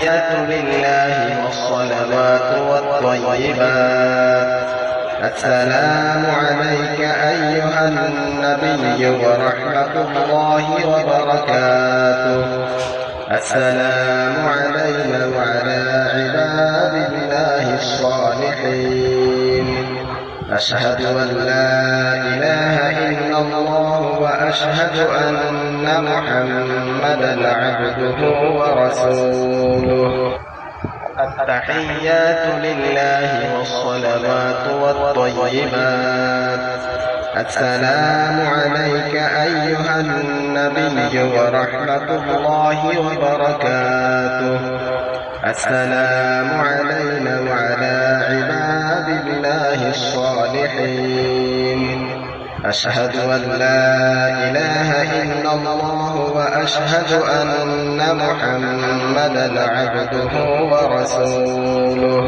التحيات لله والصلوات والطيبات. السلام عليك أيها النبي ورحمة الله وبركاته. السلام علينا وعلى عباد الله الصالحين. أشهد أن لا إله إلا الله وأشهد أن محمدا عبده ورسوله. التحيات لله والصلوات والطيبات. السلام عليك أيها النبي ورحمة الله وبركاته. السلام علينا وعلى عباد الله الصالحين. أشهد أن لا إله إلا الله وأشهد أن محمدا عبده ورسوله.